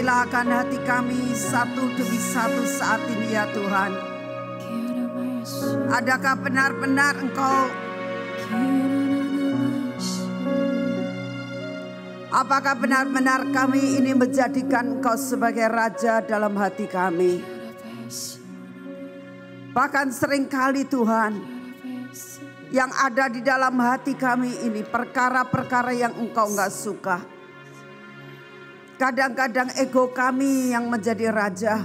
Silakan hati kami satu demi satu saat ini ya Tuhan. Adakah benar-benar Engkau, apakah benar-benar kami ini menjadikan Engkau sebagai Raja dalam hati kami? Bahkan seringkali Tuhan, yang ada di dalam hati kami ini perkara-perkara yang Engkau enggak suka. Kadang-kadang ego kami yang menjadi raja.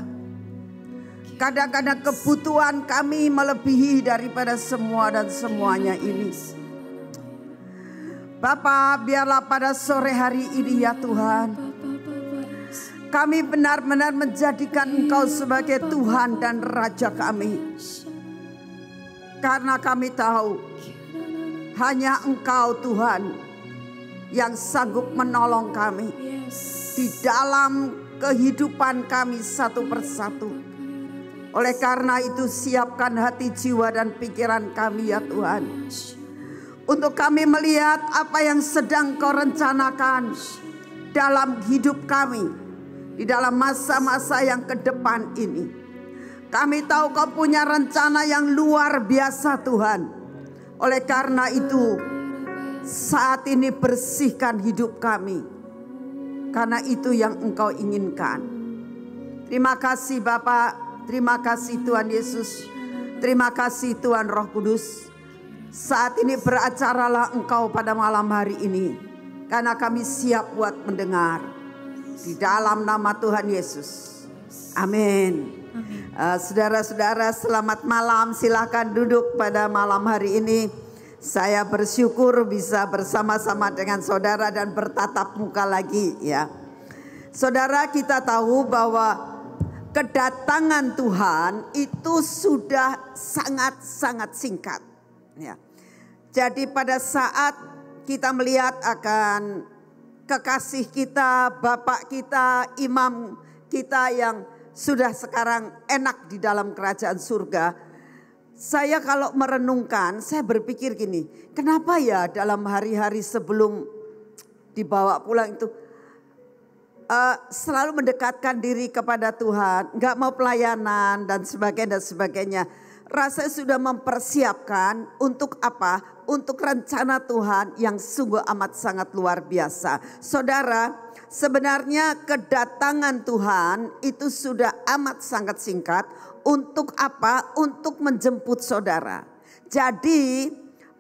Kadang-kadang kebutuhan kami melebihi daripada semua dan semuanya ini. Bapa, biarlah pada sore hari ini ya Tuhan, kami benar-benar menjadikan Engkau sebagai Tuhan dan Raja kami. Karena kami tahu hanya Engkau Tuhan yang sanggup menolong kami di dalam kehidupan kami satu persatu. Oleh karena itu siapkan hati, jiwa dan pikiran kami ya Tuhan, untuk kami melihat apa yang sedang Kau rencanakan dalam hidup kami di dalam masa-masa yang ke depan ini. Kami tahu Kau punya rencana yang luar biasa Tuhan. Oleh karena itu saat ini bersihkan hidup kami, karena itu yang Engkau inginkan. Terima kasih Bapa, terima kasih Tuhan Yesus, terima kasih Tuhan Roh Kudus. Saat ini beracaralah Engkau pada malam hari ini, karena kami siap buat mendengar. Di dalam nama Tuhan Yesus, amin. Saudara-saudara, selamat malam. Silakan duduk pada malam hari ini. Saya bersyukur bisa bersama-sama dengan saudara dan bertatap muka lagi ya. Saudara, kita tahu bahwa kedatangan Tuhan itu sudah sangat-sangat singkat ya. Jadi pada saat kita melihat akan kekasih kita, Bapak kita, imam kita yang sudah sekarang enak di dalam kerajaan surga. Saya kalau merenungkan, saya berpikir gini, kenapa ya dalam hari-hari sebelum dibawa pulang itu selalu mendekatkan diri kepada Tuhan, nggak mau pelayanan dan sebagainya. Rasanya sudah mempersiapkan untuk apa? Untuk rencana Tuhan yang sungguh amat sangat luar biasa. Saudara, sebenarnya kedatangan Tuhan itu sudah amat sangat singkat. Untuk apa? Untuk menjemput saudara. Jadi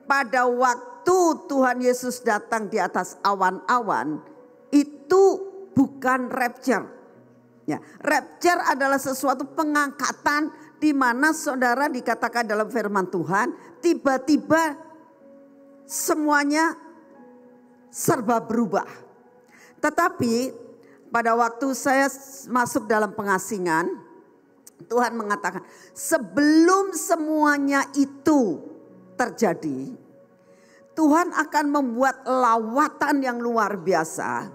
pada waktu Tuhan Yesus datang di atas awan-awan, itu bukan rapture. Ya, rapture adalah sesuatu pengangkatan di mana saudara dikatakan dalam firman Tuhan, tiba-tiba semuanya serba berubah. Tetapi pada waktu saya masuk dalam pengasingan, Tuhan mengatakan sebelum semuanya itu terjadi, Tuhan akan membuat lawatan yang luar biasa.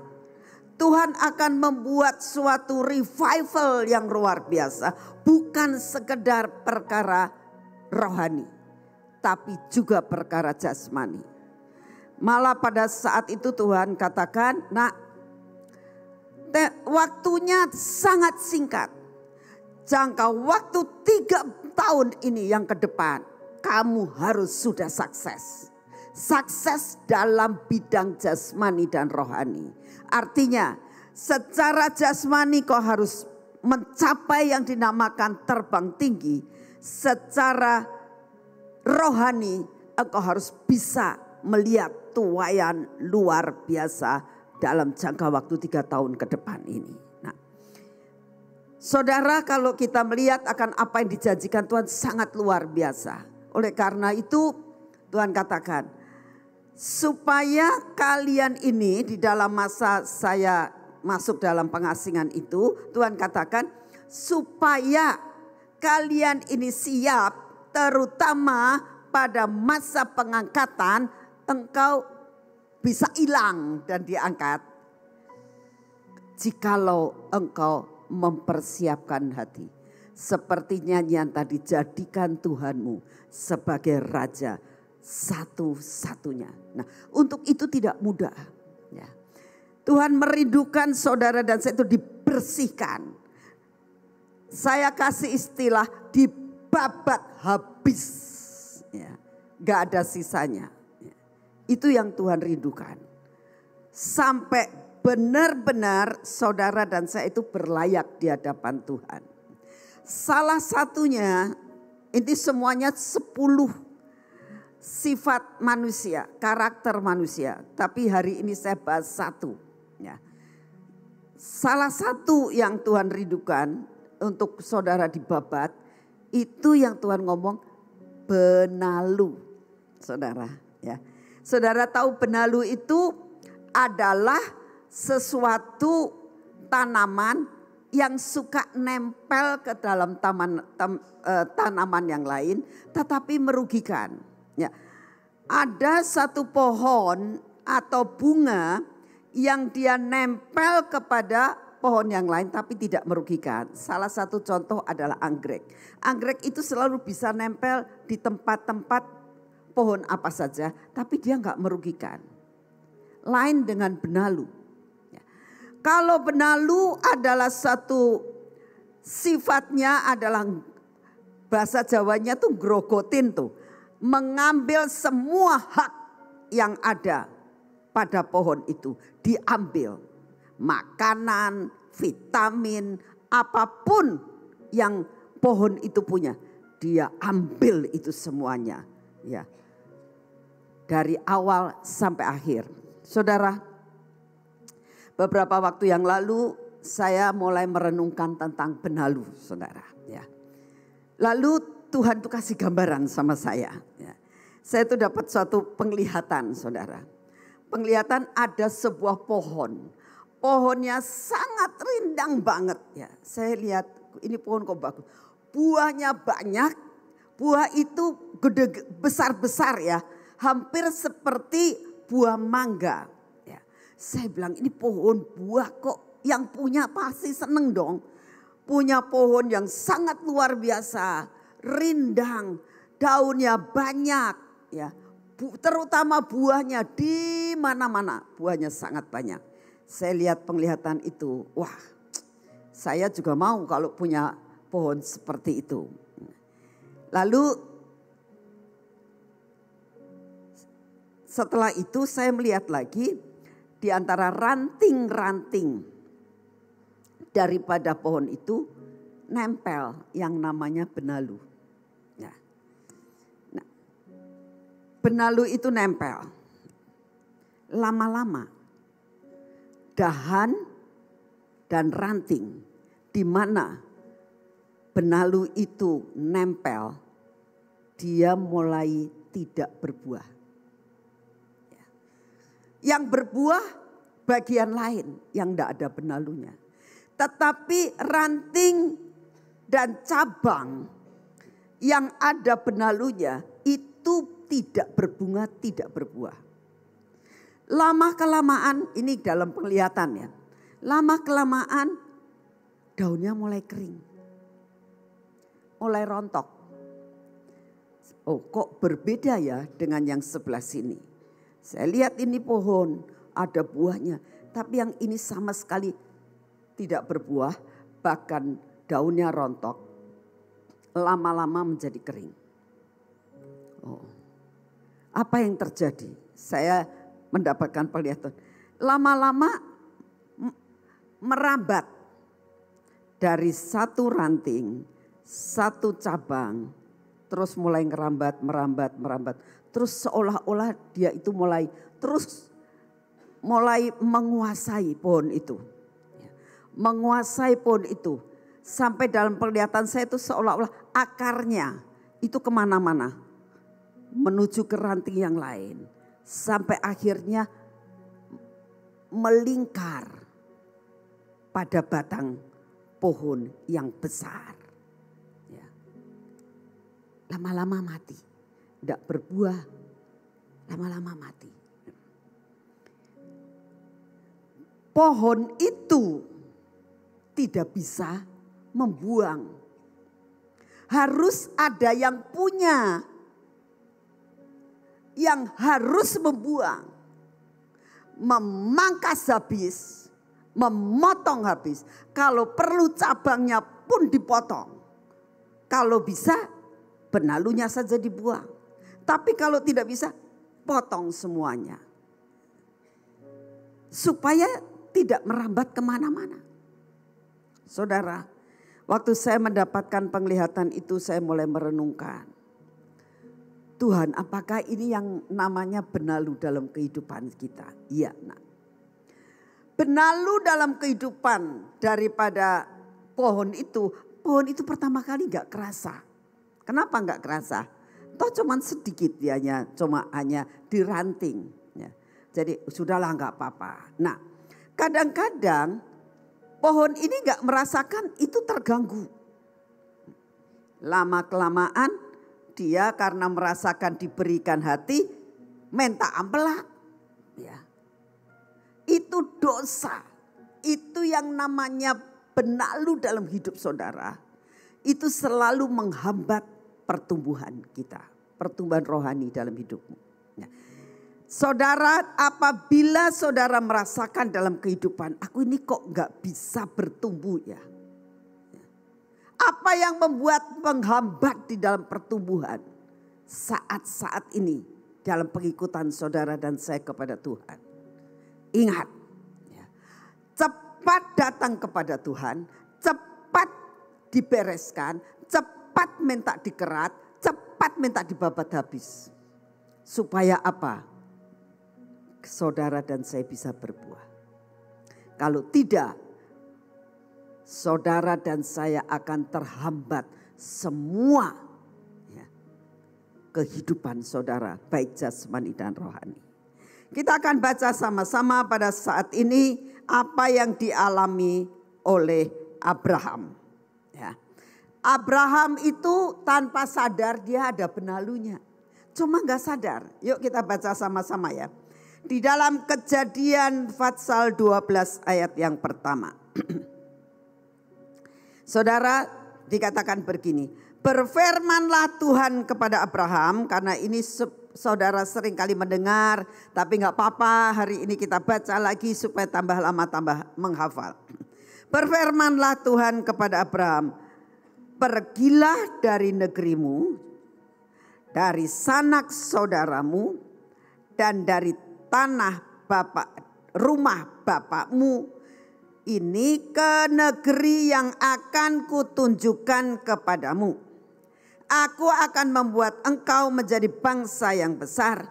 Tuhan akan membuat suatu revival yang luar biasa. Bukan sekedar perkara rohani, tapi juga perkara jasmani. Malah pada saat itu Tuhan katakan, nak, waktunya sangat singkat. Jangka waktu 3 tahun ini yang ke depan, kamu harus sudah sukses. Sukses dalam bidang jasmani dan rohani. Artinya secara jasmani kau harus mencapai yang dinamakan terbang tinggi. Secara rohani engkau harus bisa melihat tuaian luar biasa dalam jangka waktu 3 tahun ke depan ini. Nah, saudara, kalau kita melihat akan apa yang dijanjikan Tuhan sangat luar biasa. Oleh karena itu Tuhan katakan, supaya kalian ini di dalam masa saya masuk dalam pengasingan itu, Tuhan katakan supaya kalian ini siap, terutama pada masa pengangkatan engkau bisa hilang dan diangkat jikalau engkau mempersiapkan hati. Seperti nyanyian tadi, jadikan Tuhanmu sebagai Raja satu-satunya. Nah, untuk itu tidak mudah. Ya. Tuhan merindukan saudara dan saya itu dibersihkan. Saya kasih istilah dibabat habis. Ya, gak ada sisanya. Itu yang Tuhan rindukan. Sampai benar-benar saudara dan saya itu berlayak di hadapan Tuhan. Salah satunya, ini semuanya 10 sifat manusia, karakter manusia. Tapi hari ini saya bahas satu. Ya. Salah satu yang Tuhan rindukan untuk saudara dibabat, itu yang Tuhan ngomong benalu. Saudara, ya. Saudara tahu benalu itu adalah sesuatu tanaman yang suka nempel ke dalam tanaman yang lain tetapi merugikan. Ya. Ada satu pohon atau bunga yang dia nempel kepada pohon yang lain tapi tidak merugikan. Salah satu contoh adalah anggrek. Anggrek itu selalu bisa nempel di tempat-tempat pohon apa saja, tapi dia nggak merugikan. Lain dengan benalu. Ya. Kalau benalu adalah satu sifatnya adalah bahasa Jawanya tuh grogotin tuh. Mengambil semua hak yang ada pada pohon itu. Diambil. Makanan, vitamin, apapun yang pohon itu punya. Dia ambil itu semuanya. Ya. Dari awal sampai akhir. Saudara, beberapa waktu yang lalu saya mulai merenungkan tentang benalu, saudara. Ya. Lalu Tuhan tuh kasih gambaran sama saya. Ya. Saya tuh dapat suatu penglihatan, saudara. Penglihatan ada sebuah pohon. Pohonnya sangat rindang banget. Ya. Saya lihat ini pohon kok bagus. Buahnya banyak. Buah itu gede besar-besar ya. Hampir seperti buah mangga. Ya. Saya bilang ini pohon buah kok yang punya pasti seneng dong. Punya pohon yang sangat luar biasa. Rindang, daunnya banyak. Ya. Terutama buahnya di mana-mana. Buahnya sangat banyak. Saya lihat penglihatan itu. Wah, saya juga mau kalau punya pohon seperti itu. Lalu setelah itu saya melihat lagi di antara ranting-ranting daripada pohon itu nempel yang namanya benalu. Ya. Nah, benalu itu nempel. Lama-lama dahan dan ranting di mana benalu itu nempel, dia mulai tidak berbuah. Yang berbuah bagian lain yang tidak ada benalunya. Tetapi ranting dan cabang yang ada benalunya itu tidak berbunga, tidak berbuah. Lama kelamaan, ini dalam penglihatan ya. Lama kelamaan daunnya mulai kering. Mulai rontok. Oh kok berbeda ya dengan yang sebelah sini. Saya lihat ini pohon ada buahnya. Tapi yang ini sama sekali tidak berbuah. Bahkan daunnya rontok. Lama-lama menjadi kering. Oh, apa yang terjadi? Saya mendapatkan penglihatan. Lama-lama merambat. Dari satu ranting, satu cabang. Terus mulai merambat. Terus seolah-olah dia itu mulai menguasai pohon itu. Menguasai pohon itu. Sampai dalam penglihatan saya itu seolah-olah akarnya itu kemana-mana. Menuju ke ranting yang lain. Sampai akhirnya melingkar pada batang pohon yang besar. Lama-lama mati. Tidak berbuah, lama-lama mati. Pohon itu tidak bisa membuang. Harus ada yang punya. Yang harus membuang. Memangkas habis memotong habis. Kalau perlu cabangnya pun dipotong. Kalau bisa benalunya saja dibuang. Tapi kalau tidak bisa, potong semuanya. Supaya tidak merambat kemana-mana. Saudara, waktu saya mendapatkan penglihatan itu saya mulai merenungkan. Tuhan, apakah ini yang namanya benalu dalam kehidupan kita? Iya, nak. Benalu dalam kehidupan daripada pohon itu pertama kali gak kerasa. Kenapa gak kerasa? Toh cuman sedikit dia hanya diranting. Ya. Jadi sudahlah gak apa-apa. Nah, kadang-kadang pohon ini gak merasakan itu terganggu. Lama-kelamaan dia karena merasakan diberikan hati, minta ampela. Ya. Itu dosa. Itu yang namanya benalu dalam hidup saudara. Itu selalu menghambat pertumbuhan kita. Pertumbuhan rohani dalam hidupmu. Ya. Saudara, apabila saudara merasakan dalam kehidupan, aku ini kok gak bisa bertumbuh ya. Apa yang membuat menghambat di dalam pertumbuhan saat-saat ini dalam pengikutan saudara dan saya kepada Tuhan. Ingat, ya, cepat datang kepada Tuhan, cepat dibereskan, cepat minta dikerat, cepat minta dibabat habis. Supaya apa? Saudara dan saya bisa berbuah. Kalau tidak, saudara dan saya akan terhambat semua ya, kehidupan saudara, baik jasmani dan rohani. Kita akan baca sama-sama pada saat ini apa yang dialami oleh Abraham. Ya. Abraham itu tanpa sadar dia ada benalunya. Cuma gak sadar. Yuk kita baca sama-sama ya. Di dalam Kejadian pasal 12 ayat yang pertama. Saudara, dikatakan begini. Berfirmanlah Tuhan kepada Abraham, karena ini saudara sering kali mendengar, tapi gak apa-apa, hari ini kita baca lagi supaya tambah lama tambah menghafal. Berfirmanlah Tuhan kepada Abraham, pergilah dari negerimu, dari sanak saudaramu, dan dari tanah rumah bapakmu, ini ke negeri yang akan kutunjukkan kepadamu. Aku akan membuat engkau menjadi bangsa yang besar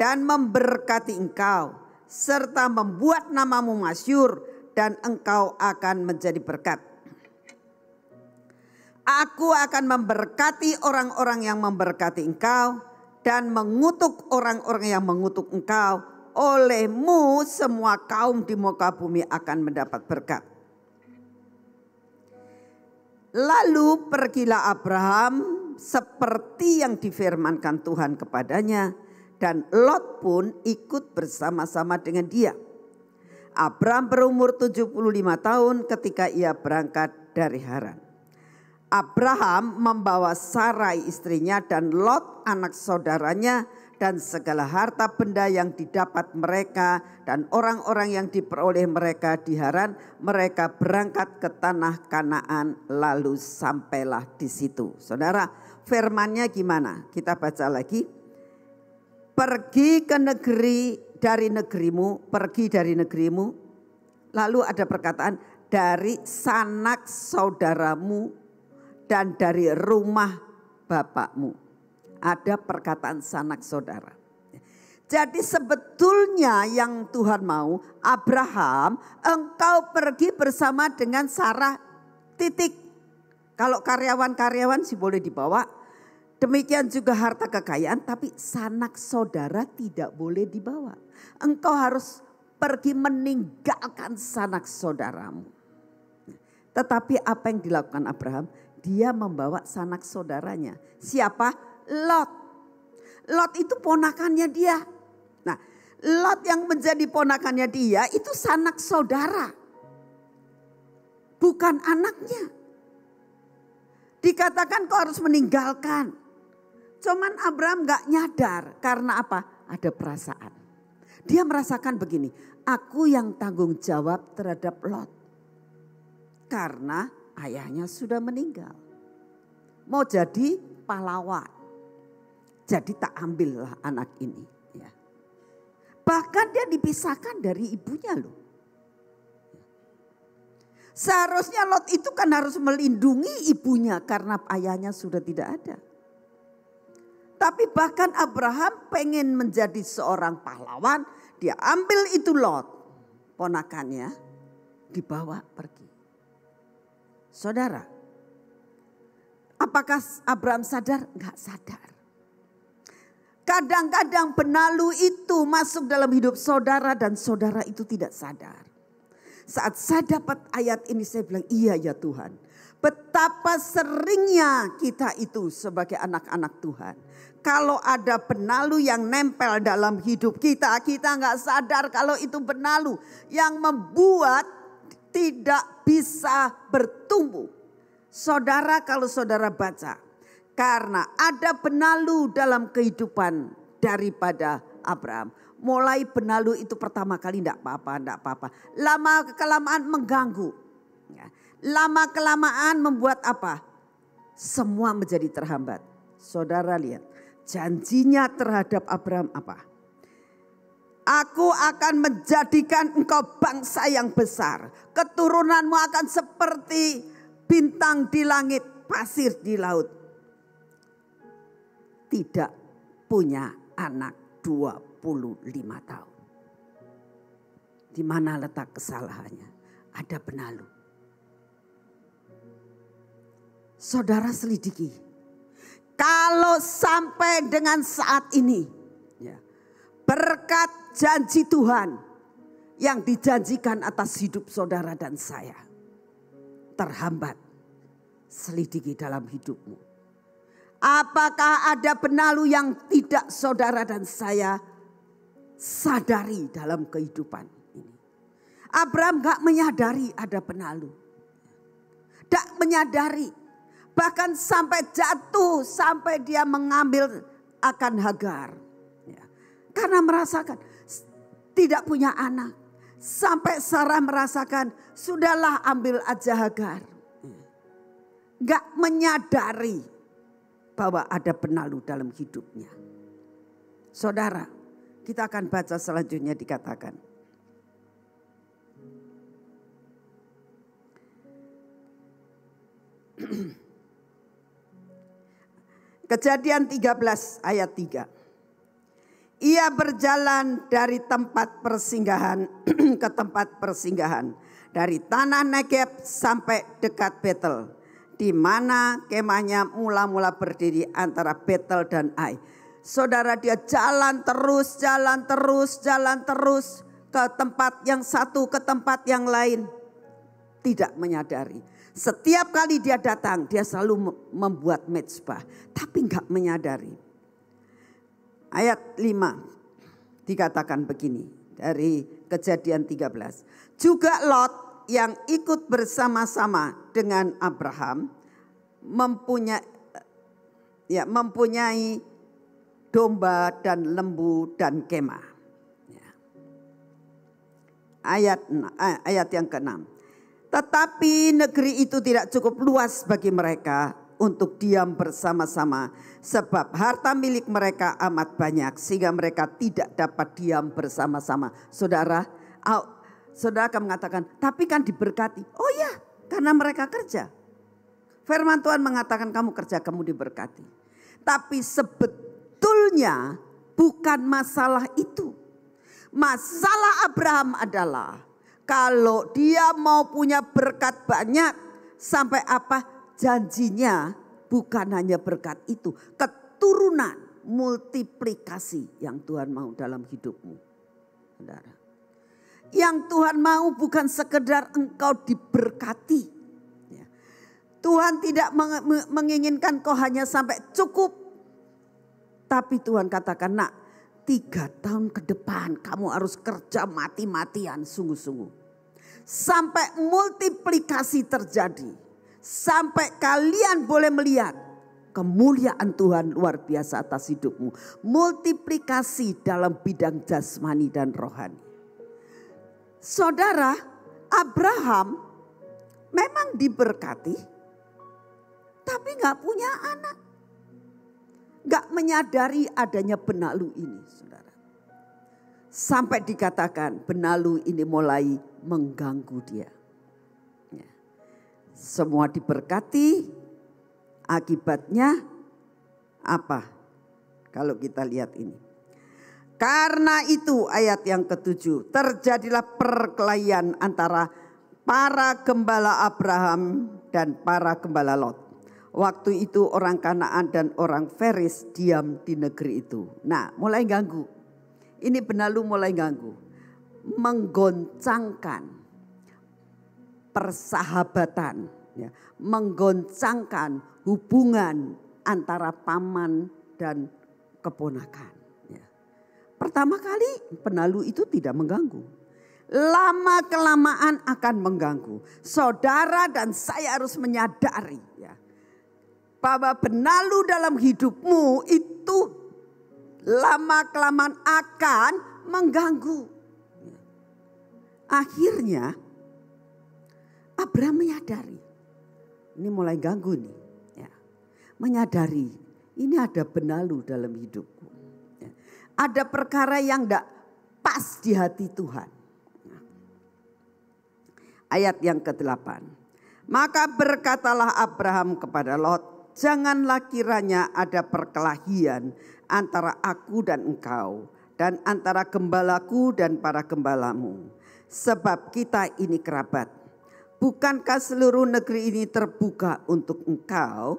dan memberkati engkau, serta membuat namamu masyhur dan engkau akan menjadi berkat. Aku akan memberkati orang-orang yang memberkati engkau dan mengutuk orang-orang yang mengutuk engkau. Olehmu semua kaum di muka bumi akan mendapat berkat. Lalu pergilah Abraham seperti yang difirmankan Tuhan kepadanya, dan Lot pun ikut bersama-sama dengan dia. Abraham berumur 75 tahun ketika ia berangkat dari Haran. Abraham membawa Sarai istrinya dan Lot anak saudaranya dan segala harta benda yang didapat mereka dan orang-orang yang diperoleh mereka di Haran. Mereka berangkat ke tanah Kanaan lalu sampailah di situ. Saudara, firmannya gimana? Kita baca lagi. Pergi ke negeri dari negerimu, pergi dari negerimu. Lalu ada perkataan dari sanak saudaramu dan dari rumah bapakmu. Ada perkataan sanak saudara. Jadi sebetulnya yang Tuhan mau, Abraham, engkau pergi bersama dengan Sarah, titik. Kalau karyawan-karyawan sih boleh dibawa. Demikian juga harta kekayaan, tapi sanak saudara tidak boleh dibawa. Engkau harus pergi meninggalkan sanak saudaramu. Tetapi apa yang dilakukan Abraham? Dia membawa sanak saudaranya. Siapa? Lot. Lot itu ponakannya dia. Nah, Lot yang menjadi ponakannya dia itu sanak saudara. Bukan anaknya. Dikatakan kau harus meninggalkan. Cuman Abraham gak nyadar. Karena apa? Ada perasaan. Dia merasakan begini, aku yang tanggung jawab terhadap Lot. Karena ayahnya sudah meninggal. Mau jadi pahlawan. Jadi tak ambillah anak ini. Ya. Bahkan dia dipisahkan dari ibunya loh. Seharusnya Lot itu kan harus melindungi ibunya karena ayahnya sudah tidak ada. Tapi bahkan Abraham pengen menjadi seorang pahlawan. Dia ambil itu Lot, ponakannya, dibawa pergi. Saudara, apakah Abraham sadar? Enggak sadar. Kadang-kadang benalu itu masuk dalam hidup saudara dan saudara itu tidak sadar. Saat saya dapat ayat ini saya bilang, iya ya Tuhan. Betapa seringnya kita itu sebagai anak-anak Tuhan. Kalau ada benalu yang nempel dalam hidup kita, kita nggak sadar kalau itu benalu yang membuat tidak bisa bertumbuh. Saudara, kalau saudara baca, karena ada benalu dalam kehidupan daripada Abraham. Mulai benalu itu pertama kali enggak apa-apa. Lama kelamaan mengganggu. Lama kelamaan membuat apa? Semua menjadi terhambat. Saudara lihat, janjinya terhadap Abraham apa? Aku akan menjadikan engkau bangsa yang besar. Keturunanmu akan seperti bintang di langit, pasir di laut. Tidak punya anak 25 tahun. Di mana letak kesalahannya? Ada benalu. Saudara selidiki. Kalau sampai dengan saat ini, ya, berkat janji Tuhan yang dijanjikan atas hidup saudara dan saya terhambat, selidiki dalam hidupmu. Apakah ada benalu yang tidak saudara dan saya sadari dalam kehidupan ini? Abraham gak menyadari ada benalu. Gak menyadari. Bahkan sampai jatuh, sampai dia mengambil akan Hagar. Ya. Karena merasakan tidak punya anak. Sampai Sarah merasakan, sudahlah ambil aja Hagar. Gak menyadari bahwa ada benalu dalam hidupnya. Saudara, kita akan baca selanjutnya dikatakan. Kejadian 13 ayat 3. Ia berjalan dari tempat persinggahan ke tempat persinggahan. Dari tanah Negeb sampai dekat Betel. Di mana kemahnya mula-mula berdiri antara Betel dan Ai. Saudara, dia jalan terus ke tempat yang satu, ke tempat yang lain. Tidak menyadari. Setiap kali dia datang, dia selalu membuat mezbah. Tapi enggak menyadari. Ayat 5 dikatakan begini. Dari Kejadian 13. Juga Lot yang ikut bersama-sama dengan Abraham mempunyai domba dan lembu dan kemah. Ayat yang ke-6. Tetapi negeri itu tidak cukup luas bagi mereka untuk diam bersama-sama. Sebab harta milik mereka amat banyak sehingga mereka tidak dapat diam bersama-sama. Saudara akan mengatakan, tapi kan diberkati. Oh ya, karena mereka kerja. Firman Tuhan mengatakan kamu kerja, kamu diberkati. Tapi sebetulnya bukan masalah itu. Masalah Abraham adalah kalau dia mau punya berkat banyak, sampai apa janjinya bukan hanya berkat itu. Keturunan, multiplikasi yang Tuhan mau dalam hidupmu. Saudara. Yang Tuhan mau bukan sekedar engkau diberkati. Ya. Tuhan tidak menginginkan kau hanya sampai cukup. Tapi Tuhan katakan, nak, 3 tahun ke depan kamu harus kerja mati-matian sungguh-sungguh. Sampai multiplikasi terjadi. Sampai kalian boleh melihat kemuliaan Tuhan luar biasa atas hidupmu. Multiplikasi dalam bidang jasmani dan rohani. Saudara, Abraham memang diberkati, tapi gak punya anak. Gak menyadari adanya benalu ini, saudara. Sampai dikatakan benalu ini mulai mengganggu dia. Ya. Semua diberkati, akibatnya apa? Kalau kita lihat ini. Karena itu ayat yang ke-7, terjadilah perkelahian antara para gembala Abraham dan para gembala Lot. Waktu itu orang Kanaan dan orang Feris diam di negeri itu. Nah, mulai ganggu. Ini benalu mulai ganggu. Menggoncangkan persahabatan. Ya, menggoncangkan hubungan antara paman dan keponakan. Ya. Pertama kali benalu itu tidak mengganggu. Lama kelamaan akan mengganggu. Saudara dan saya harus menyadari ya, bahwa benalu dalam hidupmu itu lama kelamaan akan mengganggu. Akhirnya Abraham menyadari, ini mulai ganggu nih. Ya. Menyadari ini ada benalu dalam hidupku. Ya. Ada perkara yang tidak pas di hati Tuhan. Nah. Ayat yang ke-8. Maka berkatalah Abraham kepada Lot, janganlah kiranya ada perkelahian antara aku dan engkau, dan antara gembalaku dan para gembalamu. Sebab kita ini kerabat. Bukankah seluruh negeri ini terbuka untuk engkau?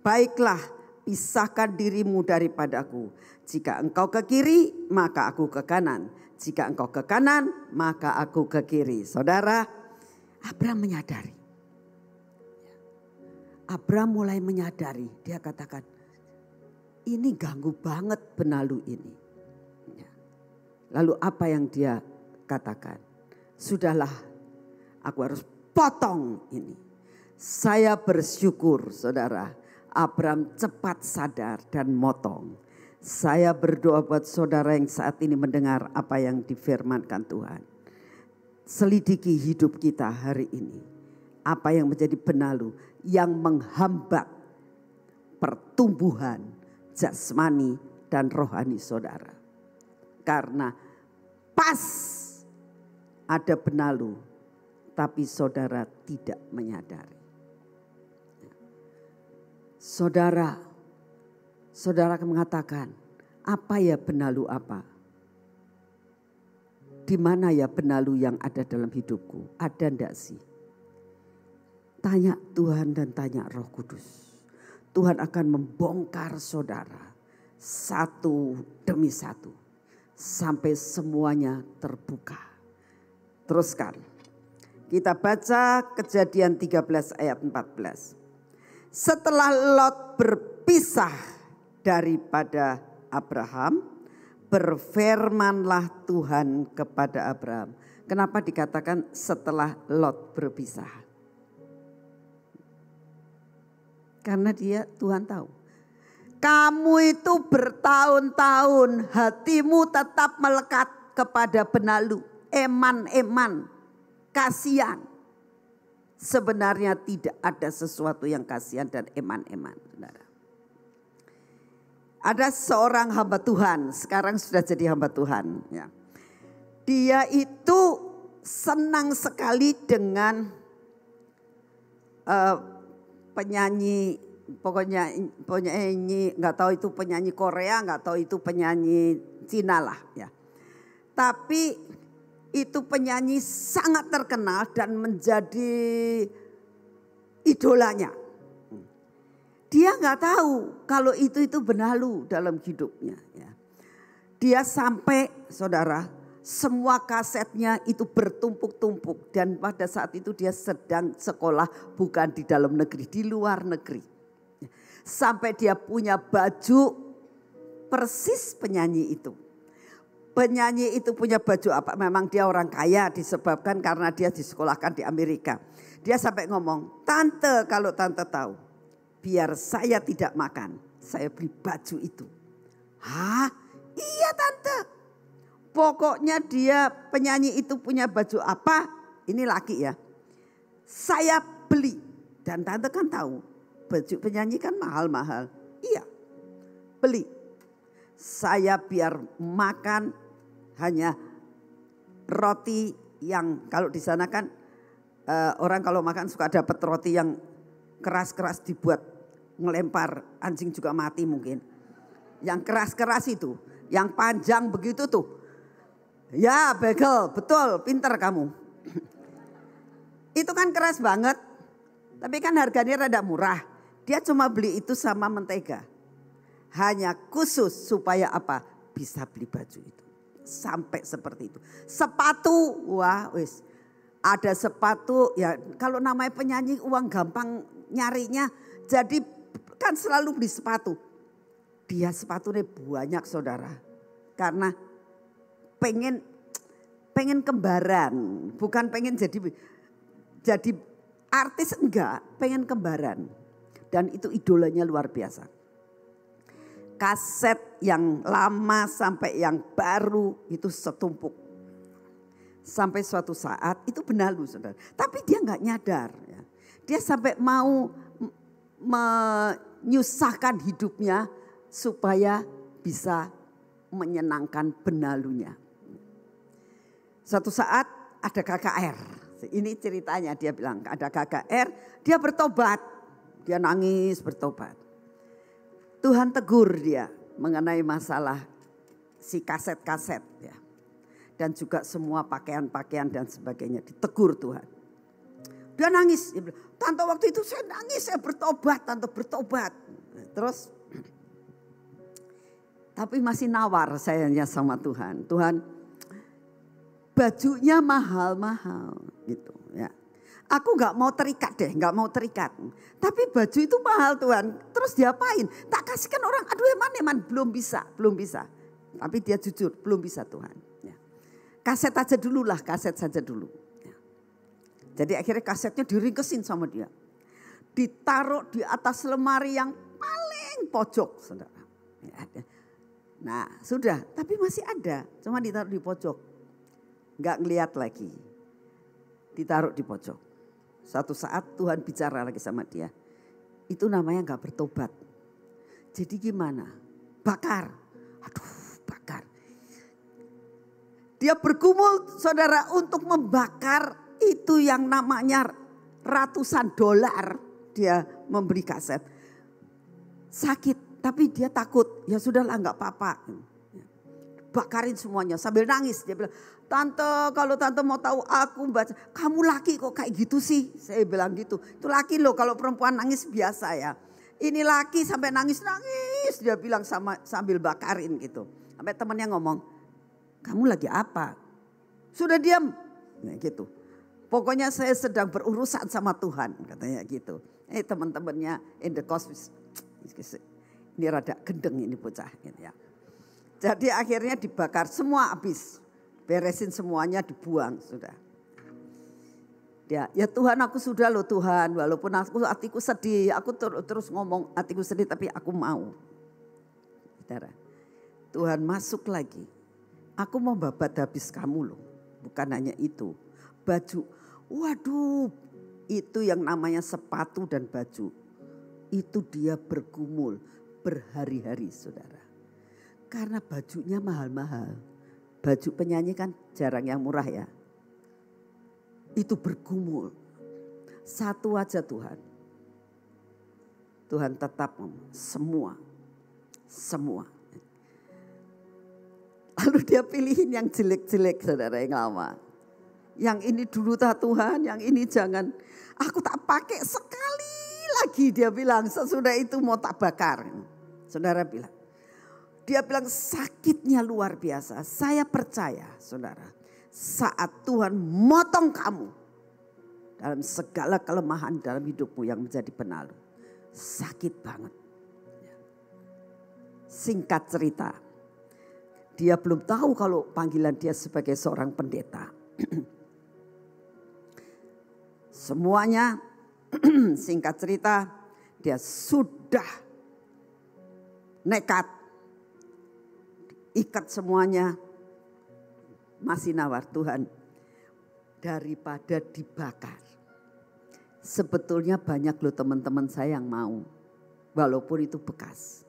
Baiklah, pisahkan dirimu daripadaku. Jika engkau ke kiri, maka aku ke kanan. Jika engkau ke kanan, maka aku ke kiri. Saudara, Abraham menyadari. Abraham mulai menyadari, dia katakan, ini ganggu banget benalu ini. Lalu apa yang dia katakan? Sudahlah, aku harus potong ini. Saya bersyukur saudara, Abraham cepat sadar dan motong. Saya berdoa buat saudara yang saat ini mendengar apa yang difirmankan Tuhan. Selidiki hidup kita hari ini. Apa yang menjadi benalu yang menghambat pertumbuhan jasmani dan rohani saudara. Karena pas ada benalu, tapi saudara tidak menyadari. Saudara mengatakan, apa ya benalu apa? Di mana ya benalu yang ada dalam hidupku? Ada enggak sih? Tanya Tuhan dan tanya Roh Kudus. Tuhan akan membongkar saudara satu demi satu. Sampai semuanya terbuka. Teruskan. Kita baca Kejadian 13 ayat 14. Setelah Lot berpisah daripada Abraham, berfirmanlah Tuhan kepada Abraham. Kenapa dikatakan setelah Lot berpisah? Karena Tuhan tahu. Kamu itu bertahun-tahun hatimu tetap melekat kepada benalu. Eman-eman, kasihan. Sebenarnya tidak ada sesuatu yang kasihan dan eman-eman. Saudara. Ada seorang hamba Tuhan, sekarang sudah jadi hamba Tuhan. Ya. Dia itu senang sekali dengan penyanyi, pokoknya penyanyi, nggak tahu itu penyanyi Korea, nggak tahu itu penyanyi Cina lah. Ya. Tapi itu penyanyi sangat terkenal dan menjadi idolanya. Dia nggak tahu kalau itu benalu dalam hidupnya. Ya. Dia sampai saudara semua kasetnya itu bertumpuk-tumpuk. Dan pada saat itu dia sedang sekolah bukan di dalam negeri, di luar negeri. Sampai dia punya baju persis penyanyi itu. Penyanyi itu punya baju apa? Memang dia orang kaya disebabkan karena dia disekolahkan di Amerika. Dia sampai ngomong, tante kalau tante tahu. biar saya tidak makan. Saya beli baju itu. Hah? Iya tante. Pokoknya dia penyanyi itu punya baju apa? Ini laki ya. Saya beli. Dan tante kan tahu baju penyanyi kan mahal-mahal. Iya, beli. Saya biar makan hanya roti yang kalau di sana kan orang kalau makan suka dapat roti yang keras-keras dibuat ngelempar anjing juga mati mungkin. Yang keras-keras itu, yang panjang begitu tuh. Ya bagel, betul, pinter kamu. Itu kan keras banget, tapi kan harganya rada murah. Dia cuma beli itu sama mentega. Hanya khusus supaya apa? Bisa beli baju itu. Sampai seperti itu. Sepatu, wah wis. Ada sepatu, ya kalau namanya penyanyi uang gampang nyarinya. Jadi kan selalu beli sepatu. Dia sepatunya banyak saudara. Karena pengen kembaran. Bukan pengen jadi artis enggak, pengen kembaran. Dan itu idolanya luar biasa. Kaset yang lama sampai yang baru itu setumpuk. Sampai suatu saat itu benalu saudara. Tapi dia enggak nyadar. Ya. Dia sampai mau menyusahkan hidupnya supaya bisa menyenangkan benalunya. Suatu saat ada KKR. Ini ceritanya dia bilang ada KKR. Dia bertobat. Dia nangis bertobat. Tuhan tegur dia mengenai masalah si kaset-kaset ya. Dan juga semua pakaian-pakaian dan sebagainya ditegur Tuhan. Dia nangis. Dia bilang, tante waktu itu saya nangis, saya bertobat, tante bertobat. Terus tapi masih nawar sayangnya sama Tuhan. Tuhan bajunya mahal-mahal gitu ya. Aku gak mau terikat deh, gak mau terikat. Tapi baju itu mahal Tuhan. Terus diapain? Tak kasihkan orang, aduh eman, belum bisa. Tapi dia jujur, belum bisa Tuhan. Ya. Kaset aja dulu lah, kaset saja dulu. Ya. Jadi akhirnya kasetnya diringkesin sama dia. Ditaruh di atas lemari yang paling pojok saudara. Ya. Nah sudah, tapi masih ada, cuma ditaruh di pojok. Gak ngeliat lagi, ditaruh di pojok. Suatu saat Tuhan bicara lagi sama dia. Itu namanya gak bertobat. Jadi gimana? Bakar. Aduh bakar. Dia bergumul saudara untuk membakar itu yang namanya ratusan dolar. Dia memberi kaset. Sakit tapi dia takut. Ya sudahlah gak apa-apa. Bakarin semuanya sambil nangis. Dia bilang, tante kalau tante mau tahu aku baca. Kamu laki kok kayak gitu sih. Saya bilang gitu. Itu laki loh, kalau perempuan nangis biasa ya. Ini laki sampai nangis-nangis. Dia bilang sambil bakarin gitu. Sampai temannya ngomong, kamu lagi apa? Sudah diam. Nah gitu. Pokoknya saya sedang berurusan sama Tuhan. Katanya gitu. Teman-temannya in the cosmos. Ini rada gendeng ini bocah gitu ya. Jadi akhirnya dibakar semua habis. Beresin semuanya dibuang sudah. Ya Tuhan aku sudah loh Tuhan. Walaupun hatiku sedih. Aku terus ngomong hatiku sedih tapi aku mau. Saudara. Tuhan masuk lagi. Aku mau babat habis kamu loh. Bukan hanya itu. Baju. Waduh. Itu yang namanya sepatu dan baju. Itu dia bergumul. Berhari-hari saudara. Karena bajunya mahal-mahal. Baju penyanyi kan jarang yang murah ya. Itu bergumul. Satu aja Tuhan. Tuhan tetap semua. Lalu dia pilihin yang jelek-jelek saudara yang lama. Yang ini dulu tak Tuhan, yang ini jangan. Aku tak pakai sekali lagi dia bilang. Sesudah itu mau tak bakar. Saudara bilang. Dia bilang sakitnya luar biasa. Saya percaya saudara. Saat Tuhan motong kamu. Dalam segala kelemahan dalam hidupmu yang menjadi penalu. Sakit banget. Singkat cerita. Dia belum tahu kalau panggilan dia sebagai seorang pendeta. Semuanya singkat cerita. Dia sudah nekat. Ikat semuanya. Masih nawar, Tuhan, daripada dibakar. Sebetulnya banyak loh teman-teman saya yang mau. Walaupun itu bekas.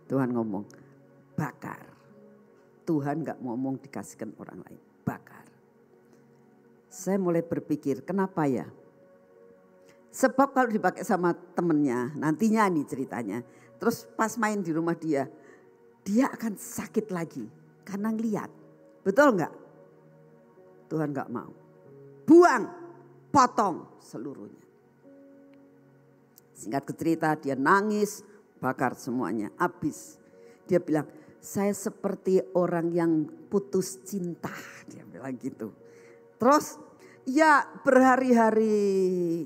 Tuhan ngomong, bakar. Tuhan gak ngomong dikasihkan orang lain, bakar. Saya mulai berpikir, kenapa ya? Sebab kalau dipakai sama temennya, nantinya nih ceritanya. Terus pas main di rumah dia akan sakit lagi. Karena ngeliat. Betul enggak? Tuhan enggak mau. Buang, potong seluruhnya. Singkat cerita dia nangis, bakar semuanya, habis. Dia bilang, saya seperti orang yang putus cinta. Dia bilang gitu. Terus ya berhari-hari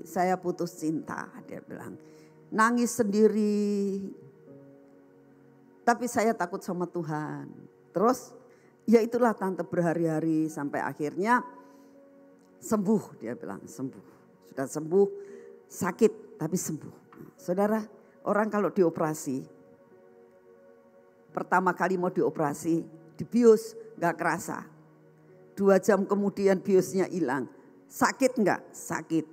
saya putus cinta, dia bilang. Nangis sendiri. Tapi saya takut sama Tuhan. Terus ya itulah tante berhari-hari sampai akhirnya sembuh, dia bilang sembuh. Sudah sembuh, sakit tapi sembuh. Saudara, orang kalau dioperasi, pertama kali mau dioperasi, dibius gak kerasa. 2 jam kemudian biusnya hilang. Sakit enggak? Sakit.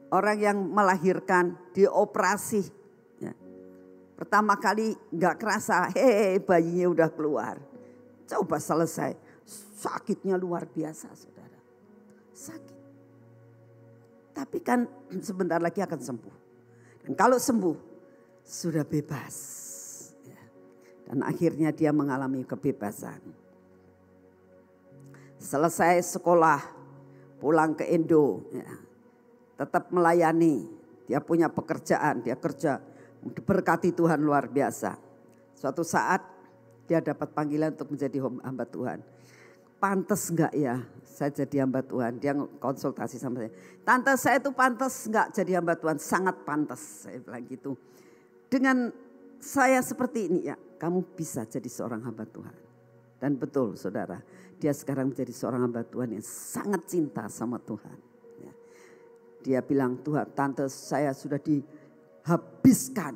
Orang yang melahirkan dioperasi. Ya. Pertama kali gak kerasa, bayinya udah keluar. Coba selesai, sakitnya luar biasa saudara. Sakit. Tapi kan sebentar lagi akan sembuh. Dan kalau sembuh, sudah bebas. Ya. Dan akhirnya dia mengalami kebebasan. Selesai sekolah, pulang ke Indo. Ya. Tetap melayani, dia punya pekerjaan, dia kerja. Diberkati Tuhan luar biasa. Suatu saat dia dapat panggilan untuk menjadi hamba Tuhan. Pantas enggak ya saya jadi hamba Tuhan? Dia konsultasi sama saya. Tante, saya itu pantas enggak jadi hamba Tuhan? Sangat pantas, saya bilang gitu. Dengan saya seperti ini ya, kamu bisa jadi seorang hamba Tuhan. Dan betul saudara, dia sekarang menjadi seorang hamba Tuhan yang sangat cinta sama Tuhan. Ya. Dia bilang, Tuhan, tante saya sudah dihabiskan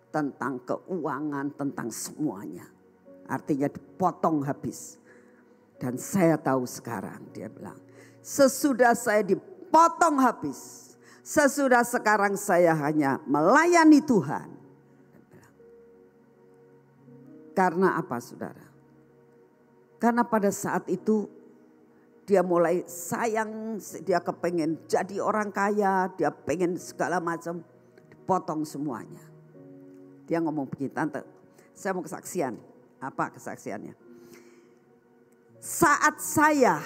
tentang keuangan, tentang semuanya. Artinya dipotong habis. Dan saya tahu sekarang, dia bilang, sesudah saya dipotong habis, sesudah sekarang saya hanya melayani Tuhan. Karena apa saudara? Karena pada saat itu dia mulai sayang, dia kepengen jadi orang kaya, dia pengen segala macam, dipotong semuanya. Dia ngomong begini, tante saya mau kesaksian. Apa kesaksiannya? Saat saya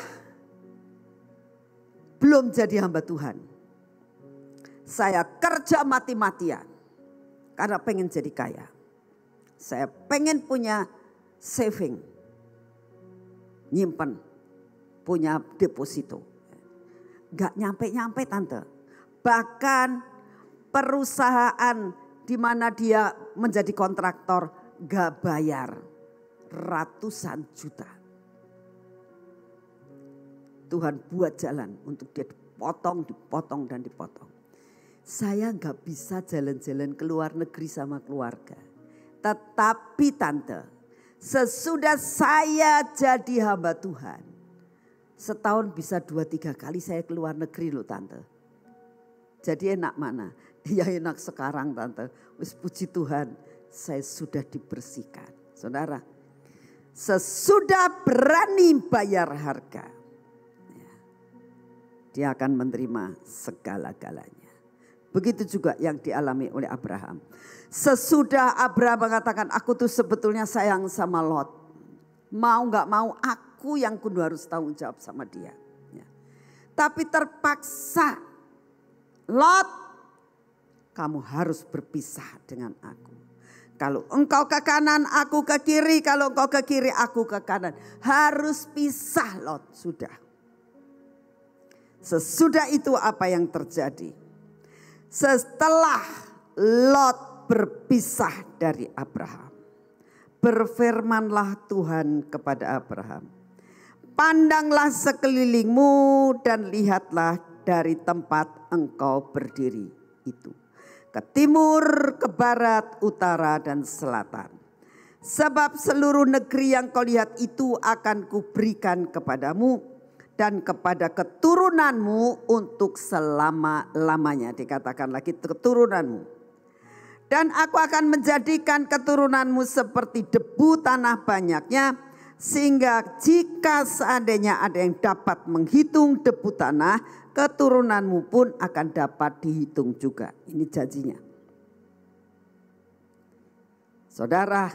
belum jadi hamba Tuhan, saya kerja mati-matian karena pengen jadi kaya. Saya pengen punya saving, nyimpen, punya deposito. Gak nyampe-nyampe tante. Bahkan perusahaan di mana dia menjadi kontraktor gak bayar ratusan juta. Tuhan buat jalan untuk dia dipotong dan dipotong. Saya gak bisa jalan-jalan ke luar negeri sama keluarga. Tetapi tante, sesudah saya jadi hamba Tuhan, setahun bisa 2-3 kali saya ke luar negeri loh tante. Jadi enak mana? Ya enak sekarang tante. Wis puji Tuhan, saya sudah dibersihkan. Saudara, sesudah berani bayar harga, dia akan menerima segala-galanya. Begitu juga yang dialami oleh Abraham. Sesudah Abraham mengatakan, aku tuh sebetulnya sayang sama Lot. Mau gak mau aku yang kudu harus tanggung jawab sama dia. Ya. Tapi terpaksa, Lot, kamu harus berpisah dengan aku. Kalau engkau ke kanan, aku ke kiri. Kalau engkau ke kiri, aku ke kanan. Harus pisah Lot, sudah. Sesudah itu apa yang terjadi? Setelah Lot berpisah dari Abraham, berfirmanlah Tuhan kepada Abraham, pandanglah sekelilingmu dan lihatlah dari tempat engkau berdiri itu. ke timur, ke barat, utara, dan selatan. Sebab seluruh negeri yang kau lihat itu akan kuberikan kepadamu dan kepada keturunanmu untuk selama-lamanya. Dikatakan lagi keturunanmu. Dan aku akan menjadikan keturunanmu seperti debu tanah banyaknya, sehingga jika seandainya ada yang dapat menghitung debu tanah, keturunanmu pun akan dapat dihitung juga. Ini janjinya. Saudara,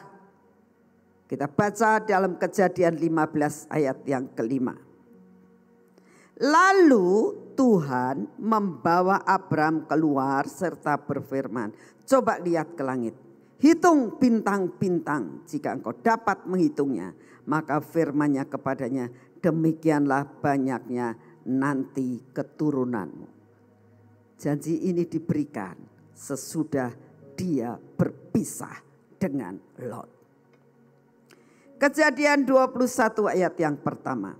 kita baca dalam Kejadian 15 ayat yang kelima. Lalu Tuhan membawa Abram keluar serta berfirman, coba lihat ke langit, hitung bintang-bintang, jika engkau dapat menghitungnya. Maka firman-Nya kepadanya, demikianlah banyaknya nanti keturunanmu. Janji ini diberikan sesudah dia berpisah dengan Lot. Kejadian 21 ayat yang pertama.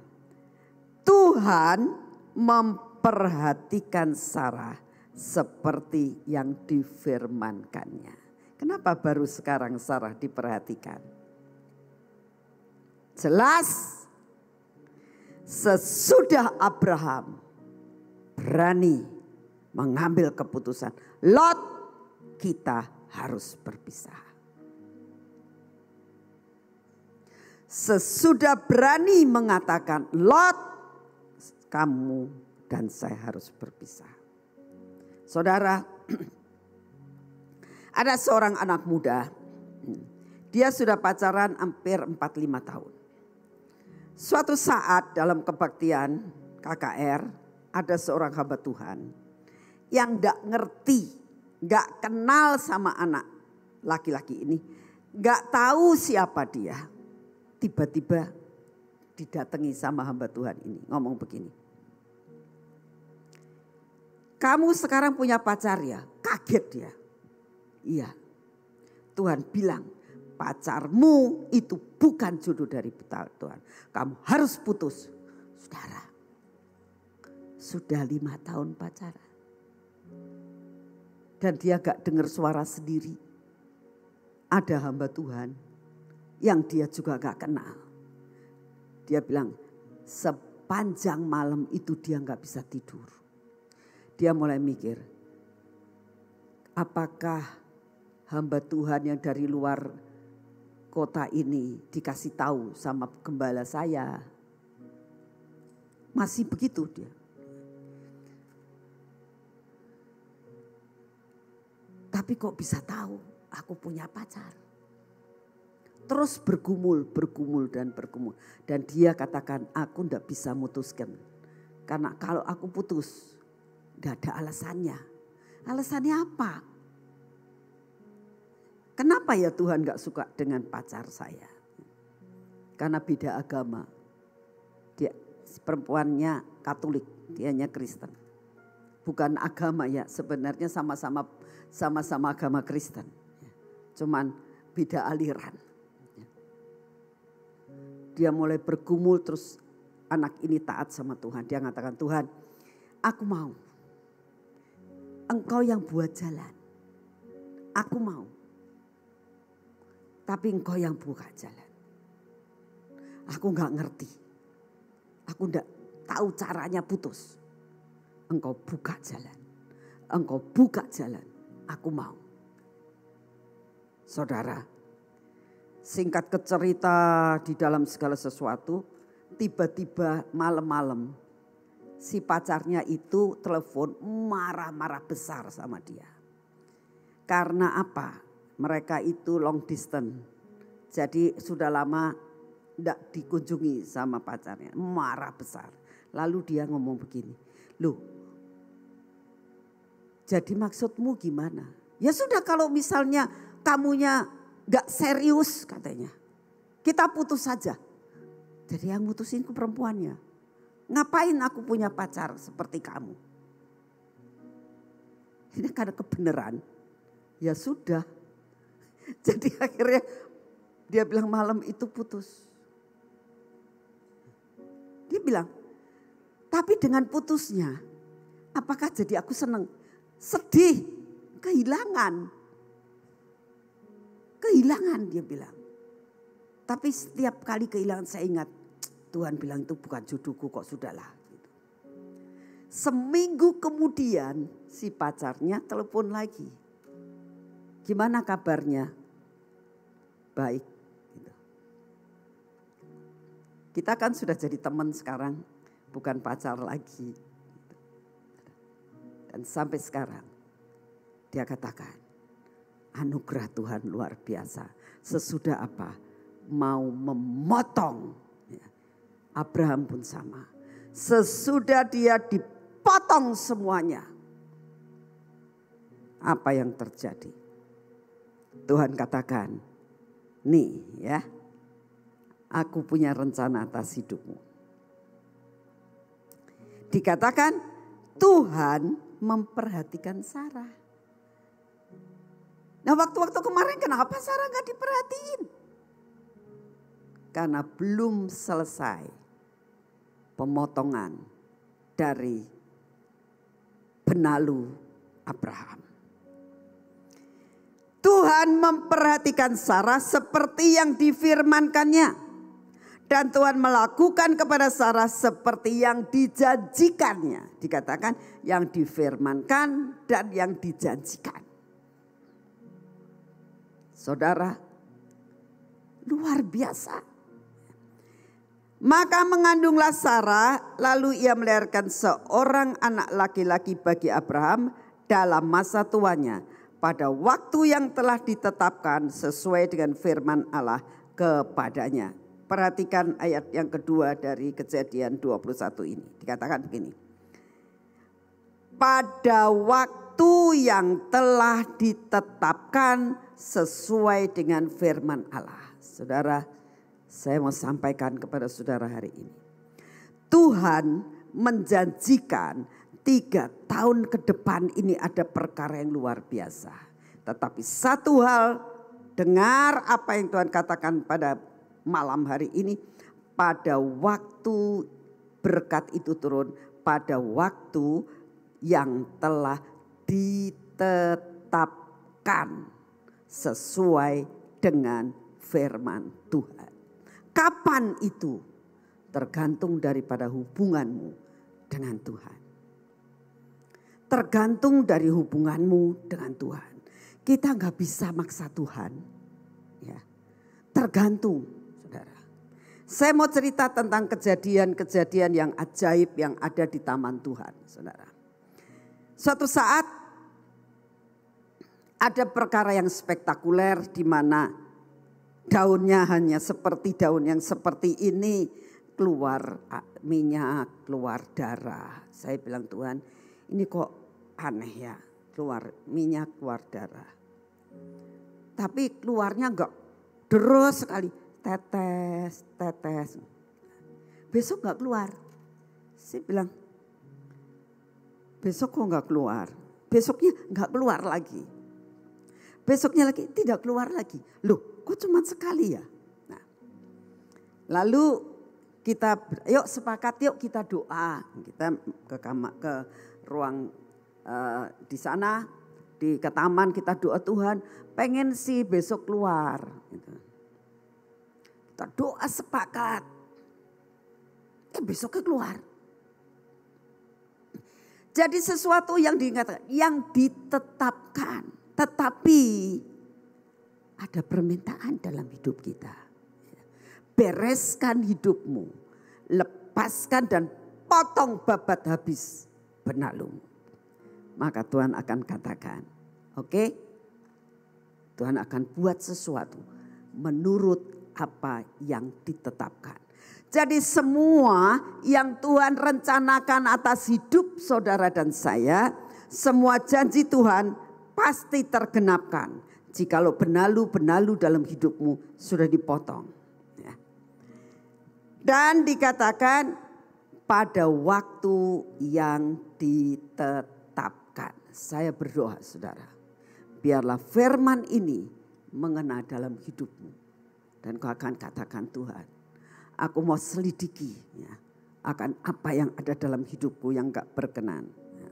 Tuhan memperhatikan Sarah seperti yang difirmankannya. Kenapa baru sekarang Sarah diperhatikan? Jelas sesudah Abraham berani mengambil keputusan, Lot, kita harus berpisah. Sesudah berani mengatakan, Lot, kamu dan saya harus berpisah. Saudara, ada seorang anak muda, dia sudah pacaran hampir 45 tahun. Suatu saat dalam kebaktian KKR, ada seorang hamba Tuhan yang gak ngerti, gak kenal sama anak laki-laki ini, gak tahu siapa dia. Tiba-tiba didatangi sama hamba Tuhan ini, ngomong begini. Kamu sekarang punya pacar ya? Kaget dia. Iya. Tuhan bilang, pacarmu itu bukan jodoh dari Tuhan. Kamu harus putus. Saudara, sudah 5 tahun pacaran. Dan dia gak dengar suara sendiri. Ada hamba Tuhan yang dia juga gak kenal. Dia bilang, sepanjang malam itu dia gak bisa tidur. Dia mulai mikir, apakah hamba Tuhan yang dari luar kota ini dikasih tahu sama gembala saya? Masih begitu dia. Tapi kok bisa tahu aku punya pacar? Terus bergumul. Dan dia katakan, aku ndak bisa mutuskan. Karena kalau aku putus, ndak ada alasannya. Alasannya apa? Kenapa ya Tuhan gak suka dengan pacar saya? Karena beda agama. Dia perempuannya Katolik, dianya Kristen. Bukan agama ya, sebenarnya sama-sama agama Kristen. Cuman beda aliran. Dia mulai bergumul, terus anak ini taat sama Tuhan. Dia mengatakan, Tuhan, aku mau. Engkau yang buat jalan. Aku mau. Tapi engkau yang buka jalan. Aku gak ngerti. Aku gak tahu caranya putus. Engkau buka jalan. Engkau buka jalan. Aku mau. Saudara, singkat cerita di dalam segala sesuatu, tiba-tiba malam-malam si pacarnya itu telepon marah-marah besar sama dia. Karena apa? Mereka itu long distance. Jadi sudah lama tidak dikunjungi sama pacarnya. Marah besar. Lalu dia ngomong begini. Loh, jadi maksudmu gimana? Ya sudah kalau misalnya kamunya gak serius katanya. Kita putus saja. Jadi yang mutusin ke perempuannya. Ngapain aku punya pacar seperti kamu? Ini karena kebenaran. Ya sudah. Jadi akhirnya dia bilang malam itu putus. Dia bilang, tapi dengan putusnya apakah jadi aku senang? Sedih. kehilangan. Kehilangan dia bilang. Tapi setiap kali kehilangan saya ingat Tuhan bilang itu bukan jodohku kok, sudahlah. Seminggu kemudian si pacarnya telepon lagi. Gimana kabarnya? Baik. Gitu. Kita kan sudah jadi teman sekarang, bukan pacar lagi. Dan sampai sekarang dia katakan, anugerah Tuhan luar biasa. Sesudah apa? Mau memotong. Abraham pun sama. Sesudah dia dipotong semuanya. Apa yang terjadi? Tuhan katakan, nih ya, aku punya rencana atas hidupmu. Dikatakan Tuhan memperhatikan Sarah. Nah waktu-waktu kemarin kenapa Sarah gak diperhatiin? Karena belum selesai pemotongan dari benalu Abraham. Tuhan memperhatikan Sarah seperti yang difirmankannya. Dan Tuhan melakukan kepada Sarah seperti yang dijanjikannya. Dikatakan yang difirmankan dan yang dijanjikan. Saudara, luar biasa. Maka mengandunglah Sarah, lalu ia melahirkan seorang anak laki-laki bagi Abraham dalam masa tuanya, pada waktu yang telah ditetapkan sesuai dengan firman Allah kepadanya. Perhatikan ayat yang kedua dari Kejadian 21 ini. Dikatakan begini. Pada waktu yang telah ditetapkan sesuai dengan firman Allah. Saudara, saya mau sampaikan kepada saudara hari ini. Tuhan menjanjikan 3 tahun ke depan ini ada perkara yang luar biasa. Tetapi satu hal, dengar apa yang Tuhan katakan pada malam hari ini. Pada waktu berkat itu turun, pada waktu yang telah ditetapkan sesuai dengan firman Tuhan. Kapan itu? Tergantung daripada hubunganmu dengan Tuhan. Tergantung dari hubunganmu dengan Tuhan. Kita gak bisa maksa Tuhan. Ya. Tergantung, saudara. Saya mau cerita tentang kejadian-kejadian yang ajaib yang ada di taman Tuhan, saudara. Suatu saat ada perkara yang spektakuler di mana daunnya hanya seperti daun yang seperti ini, keluar minyak, keluar darah. Saya bilang, Tuhan, ini kok aneh ya, keluar minyak, keluar darah. Tapi keluarnya enggak deras sekali, tetes, tetes. Besok enggak keluar. Saya bilang, besok kok enggak keluar? Besoknya enggak keluar lagi. Besoknya lagi tidak keluar lagi. Loh, kok cuma sekali ya? Nah, lalu kita, yuk sepakat, yuk kita doa. Kita ke ruang di sana, ke taman kita doa, Tuhan pengen sih besok keluar. Gitu. Kita doa sepakat. Besoknya keluar. Jadi sesuatu yang diingatkan, yang ditetapkan. Tetapi ada permintaan dalam hidup kita. Bereskan hidupmu. Lepaskan dan potong babat habis benalu. Maka Tuhan akan katakan, oke? Tuhan akan buat sesuatu menurut apa yang ditetapkan. Jadi semua yang Tuhan rencanakan atas hidup saudara dan saya, semua janji Tuhan pasti tergenapkan. Jikalau benalu-benalu dalam hidupmu sudah dipotong. Ya. Dan dikatakan pada waktu yang ditetapkan. Saya berdoa saudara. Biarlah firman ini mengena dalam hidupmu. Dan kau akan katakan, Tuhan, aku mau selidiki ya, akan apa yang ada dalam hidupku yang gak berkenan. Ya.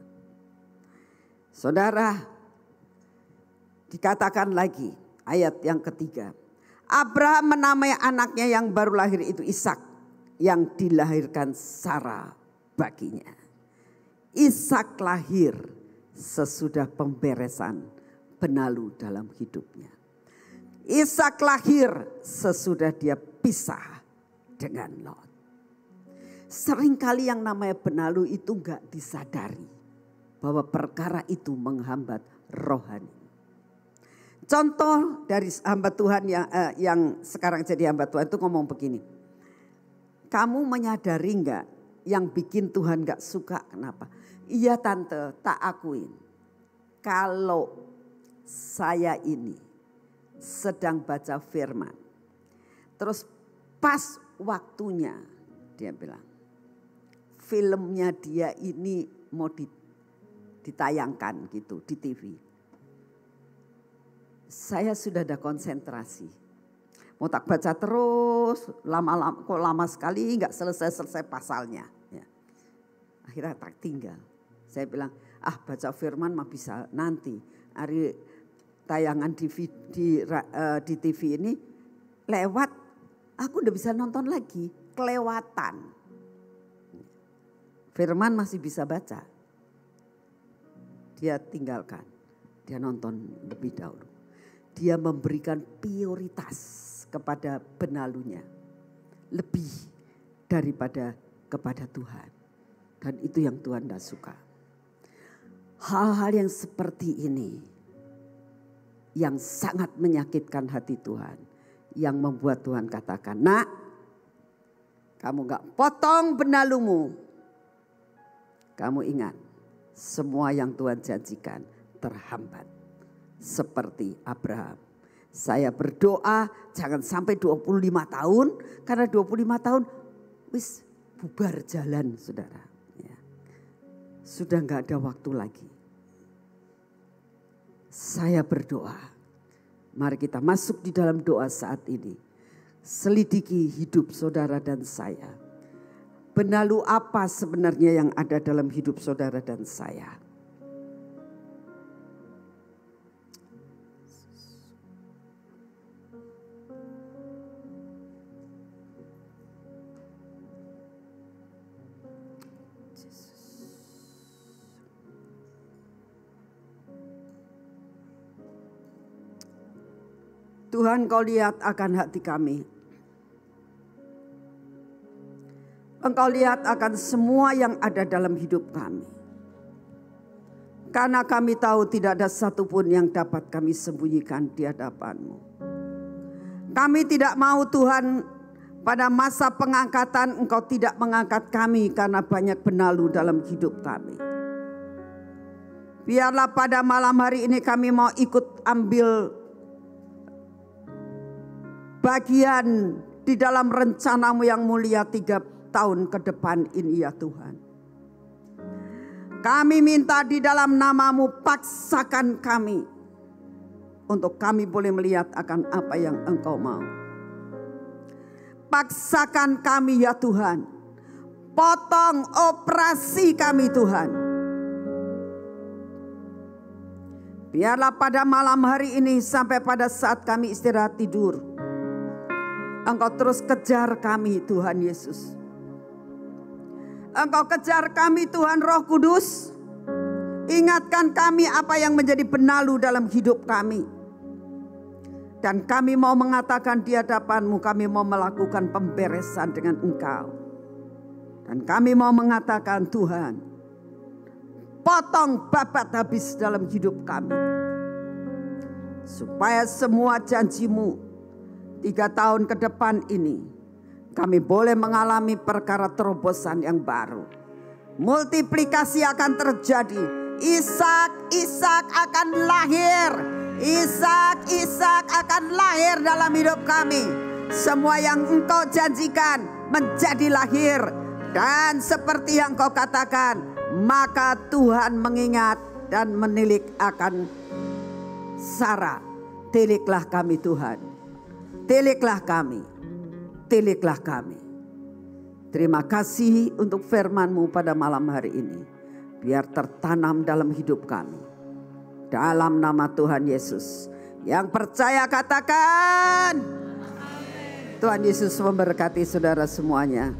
Saudara, Dikatakan lagi ayat yang ketiga. Abraham menamai anaknya yang baru lahir itu Ishak, yang dilahirkan Sarah baginya. Ishak lahir sesudah pemberesan benalu dalam hidupnya. Ishak lahir sesudah dia pisah dengan Lot. Seringkali yang namanya benalu itu enggak disadari bahwa perkara itu menghambat rohani. Contoh dari hamba Tuhan yang sekarang jadi hamba Tuhan itu ngomong begini. Kamu menyadari enggak yang bikin Tuhan enggak suka kenapa? Iya tante, tak akuin. Kalau saya ini sedang baca firman. Terus pas waktunya dia bilang. Filmnya dia ini mau ditayangkan gitu di TV. Saya sudah ada konsentrasi. Mau tak baca terus, lama-lama kok lama sekali nggak selesai pasalnya. Ya. Akhirnya tak tinggal. Saya bilang, baca firman mah bisa nanti. Hari tayangan di TV ini lewat, aku udah bisa nonton lagi, kelewatan. Firman masih bisa baca. Dia tinggalkan, dia nonton lebih dahulu. Dia memberikan prioritas kepada benalunya lebih daripada kepada Tuhan. Dan itu yang Tuhan tidak suka. Hal-hal yang seperti ini yang sangat menyakitkan hati Tuhan. Yang membuat Tuhan katakan, nak, kamu gak potong benalumu. Kamu ingat, semua yang Tuhan janjikan terhambat. Seperti Abraham. Saya berdoa jangan sampai 25 tahun. Karena 25 tahun wis bubar jalan saudara. Ya. Sudah gak ada waktu lagi. Saya berdoa. Mari kita masuk di dalam doa saat ini. Selidiki hidup saudara dan saya. Benalu apa sebenarnya yang ada dalam hidup saudara dan saya? Tuhan, kau lihat akan hati kami. Engkau lihat akan semua yang ada dalam hidup kami. Karena kami tahu tidak ada satupun yang dapat kami sembunyikan di hadapan-Mu. Kami tidak mau Tuhan pada masa pengangkatan Engkau tidak mengangkat kami karena banyak benalu dalam hidup kami. Biarlah pada malam hari ini kami mau ikut ambil bagian di dalam rencana-Mu yang mulia 3 tahun ke depan ini ya Tuhan. Kami minta di dalam nama-Mu paksakan kami. Untuk kami boleh melihat akan apa yang Engkau mau. Paksakan kami ya Tuhan. Potong operasi kami Tuhan. Biarlah pada malam hari ini sampai pada saat kami istirahat tidur. Engkau terus kejar kami Tuhan Yesus. Engkau kejar kami Tuhan Roh Kudus. Ingatkan kami apa yang menjadi benalu dalam hidup kami. Dan kami mau mengatakan di hadapan-Mu, kami mau melakukan pemberesan dengan Engkau. Dan kami mau mengatakan Tuhan, potong babat habis dalam hidup kami. Supaya semua janji-Mu 3 tahun ke depan ini kami boleh mengalami perkara terobosan yang baru. Multiplikasi akan terjadi. Ishak akan lahir. Ishak akan lahir dalam hidup kami. Semua yang Engkau janjikan menjadi lahir. Dan seperti yang Kau katakan, maka Tuhan mengingat dan menilik akan Sarah. Tiliklah kami Tuhan. Tiliklah kami. Tiliklah kami. Terima kasih untuk firman-Mu pada malam hari ini. Biar tertanam dalam hidup kami. Dalam nama Tuhan Yesus. Yang percaya katakan. Tuhan Yesus memberkati saudara semuanya.